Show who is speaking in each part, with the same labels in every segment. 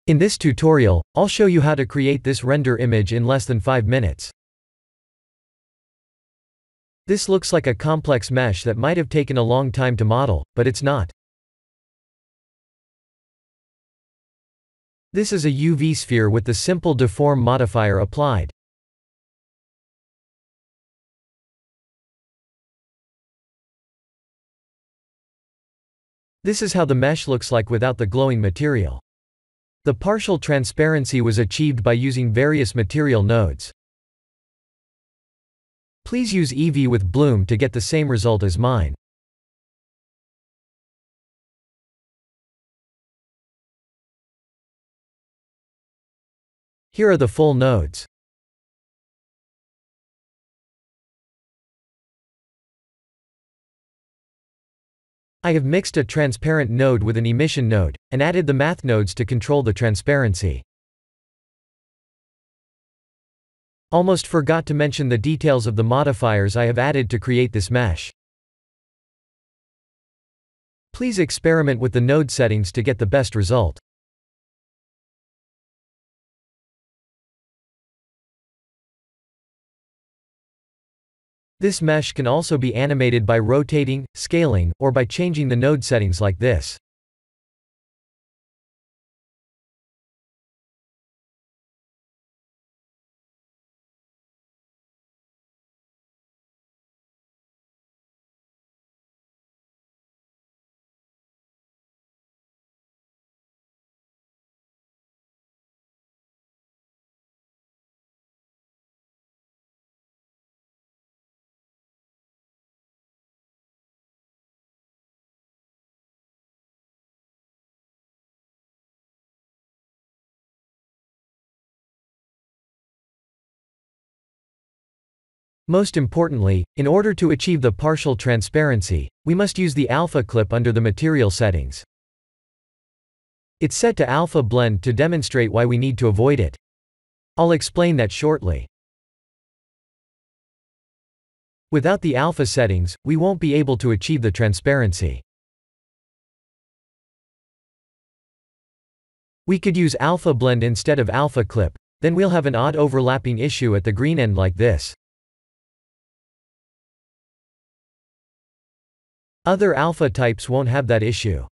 Speaker 1: In this tutorial, I'll show you how to create this render image in less than 5 minutes. This looks like a complex mesh that might have taken a long time to model, but it's not. This is a UV sphere with the simple deform modifier applied. This is how the mesh looks like without the glowing material. The partial transparency was achieved by using various material nodes. Please use Eevee with Bloom to get the same result as mine. Here are the full nodes. I have mixed a transparent node with an emission node, and added the math nodes to control the transparency. Almost forgot to mention the details of the modifiers I have added to create this mesh. Please experiment with the node settings to get the best result. This mesh can also be animated by rotating, scaling, or by changing the node settings like this. Most importantly, in order to achieve the partial transparency, we must use the alpha clip under the material settings. It's set to alpha blend to demonstrate why we need to avoid it. I'll explain that shortly. Without the alpha settings, we won't be able to achieve the transparency. We could use alpha blend instead of alpha clip, then we'll have an odd overlapping issue at the green end like this. Other alpha types won't have that issue.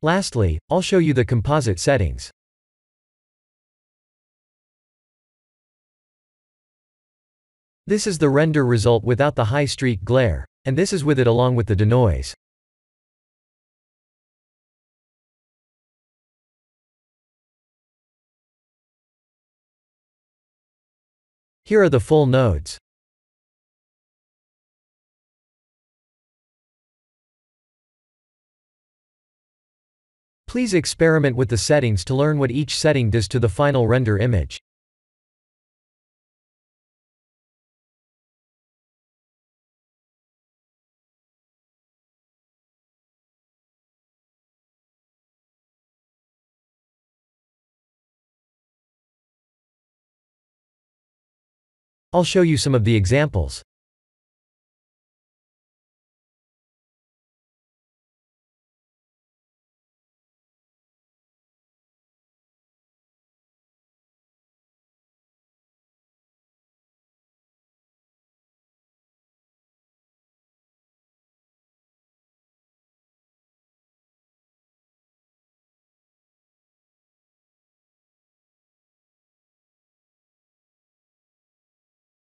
Speaker 1: Lastly, I'll show you the composite settings. This is the render result without the high streak glare, and this is with it along with the denoise. Here are the full nodes. Please experiment with the settings to learn what each setting does to the final render image. I'll show you some of the examples.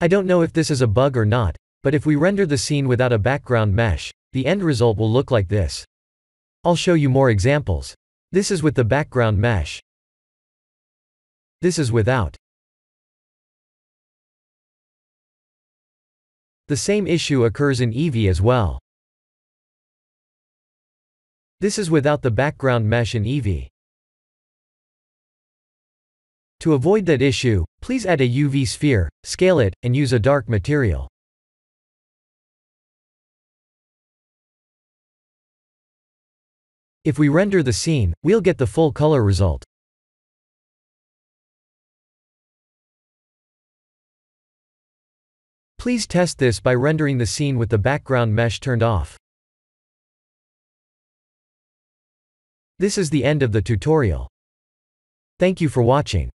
Speaker 1: I don't know if this is a bug or not, but if we render the scene without a background mesh, the end result will look like this. I'll show you more examples. This is with the background mesh. This is without. The same issue occurs in Eevee as well. This is without the background mesh in Eevee. To avoid that issue, please add a UV sphere, scale it, and use a dark material. If we render the scene, we'll get the full color result. Please test this by rendering the scene with the background mesh turned off. This is the end of the tutorial. Thank you for watching.